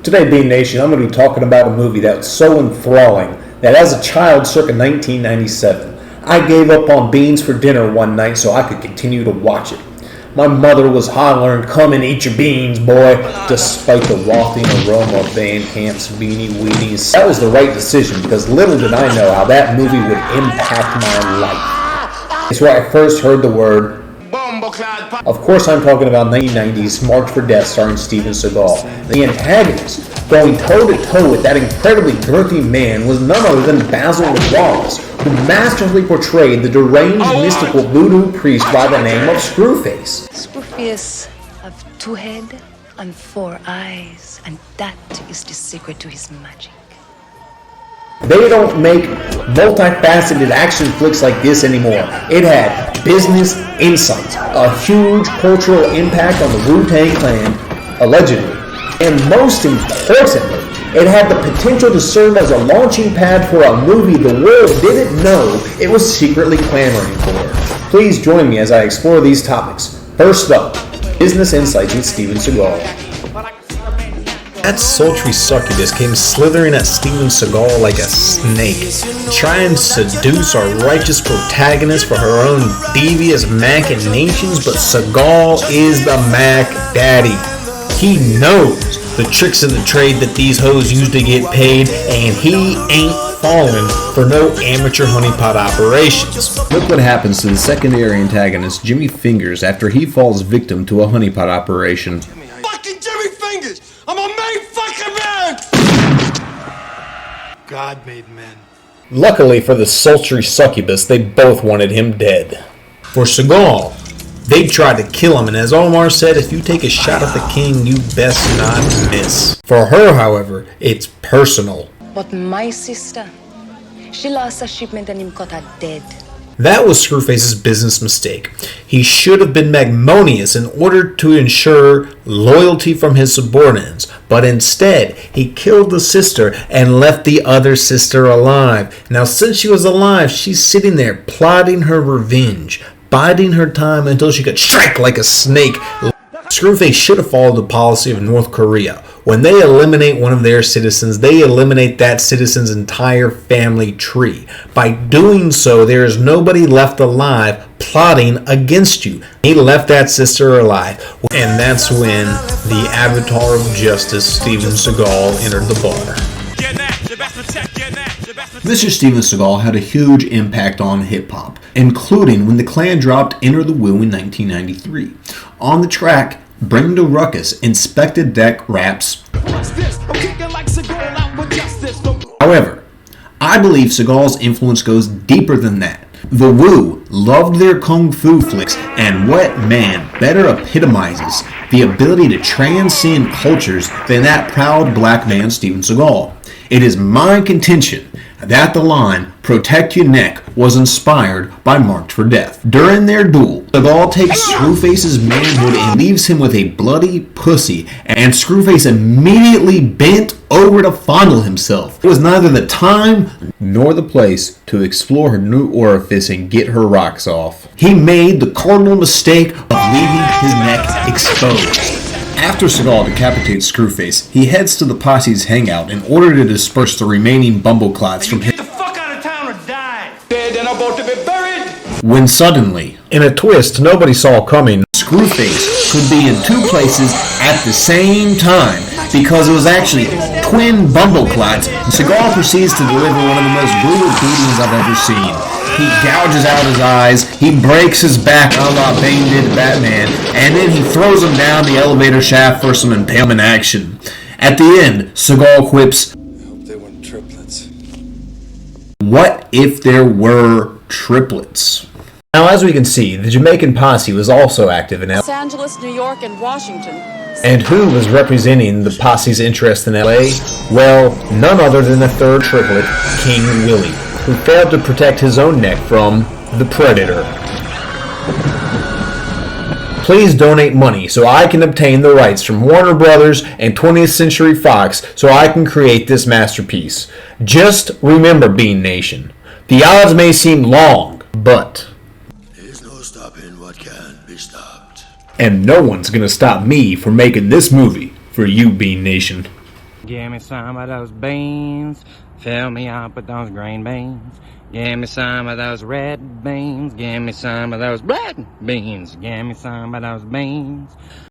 Today, Bean Nation, I'm going to be talking about a movie that was so enthralling that as a child circa 1997, I gave up on beans for dinner one night so I could continue to watch it. My mother was hollering, "Come and eat your beans, boy," despite the wafting aroma of Van Camp's Beanie Weenies. That was the right decision because little did I know how that movie would impact my life. It's where I first heard the word. Of course, I'm talking about 1990's March for Death starring Steven Seagal. The antagonist, going toe-to-toe with that incredibly girthy man, was none other than Basil Wallace, who masterfully portrayed the deranged mystical voodoo priest by the name of Screwface. Screwface have 2 heads and 4 eyes, and that is the secret to his magic. They don't make multifaceted action flicks like this anymore. It had business insights, a huge cultural impact on the Wu-Tang Clan, allegedly, and most importantly, it had the potential to serve as a launching pad for a movie the world didn't know it was secretly clamoring for. Please join me as I explore these topics. First up, business insights with Steven Seagal. That sultry succubus came slithering at Steven Seagal like a snake, trying to seduce our righteous protagonist for her own devious machinations, but Seagal is the Mac Daddy. He knows the tricks of the trade that these hoes use to get paid, and he ain't falling for no amateur honeypot operations. Look what happens to the secondary antagonist, Jimmy Fingers, after he falls victim to a honeypot operation. Fucking Jimmy Fingers! I'm a made fucking man! God made men. Luckily for the sultry succubus, they both wanted him dead. For Seagal, they tried to kill him, and as Omar said, if you take a shot at the king, you best not miss. For her, however, it's personal. But my sister, she lost a shipment and him cut her dead. That was Screwface's business mistake. He should have been magnanimous in order to ensure loyalty from his subordinates, but instead he killed the sister and left the other sister alive. Now, since she was alive, she's sitting there plotting her revenge, biding her time until she could strike like a snake. Screwface should have followed the policy of North Korea. When they eliminate one of their citizens, they eliminate that citizen's entire family tree. By doing so, there is nobody left alive plotting against you. He left that sister alive, and that's when the avatar of justice, Steven Seagal, entered the bar. Mr. Steven Seagal had a huge impact on hip-hop, including when the Klan dropped Enter the Woo in 1993. On the track, Bring the Ruckus, Inspector Deck raps. However, I believe Seagal's influence goes deeper than that. The Woo loved their kung fu flicks, and what man better epitomizes the ability to transcend cultures than that proud black man Steven Seagal. It is my contention that the line, "Protect your neck," was inspired by Marked for Death. During their duel, Seagal takes Screwface's manhood and leaves him with a bloody pussy, and Screwface immediately bent over to fondle himself. It was neither the time nor the place to explore her new orifice and get her rocks off. He made the cardinal mistake of leaving his neck exposed. After Seagal decapitates Screwface, he heads to the posse's hangout in order to disperse the remaining bumbleclots from him. Get the fuck out of town or die! Dead and about to be buried! When suddenly, In a twist nobody saw coming, Screwface could be in 2 places at the same time because it was actually twin bumbleclots. Seagal proceeds to deliver one of the most brutal beatings I've ever seen. He gouges out his eyes, he breaks his back a la Bane did to Batman, and then he throws him down the elevator shaft for some impalement action. At the end, Seagal quips, I hope they weren't triplets. "What if there were triplets?" Now, as we can see, the Jamaican posse was also active in Los Angeles, New York, and Washington. And who was representing the posse's interest in LA? Well, none other than the third triplet, King Willie, who failed to protect his own neck from the Predator. Please donate money so I can obtain the rights from Warner Brothers and 20th Century Fox so I can create this masterpiece. Just remember, Bean Nation, the odds may seem long, but There's no stopping what can't be stopped. and no one's gonna stop me from making this movie for you, Bean Nation. Give me some of those beans. Fill me up with those green beans. Give me some of those red beans. Give me some of those black beans. Give me some of those beans.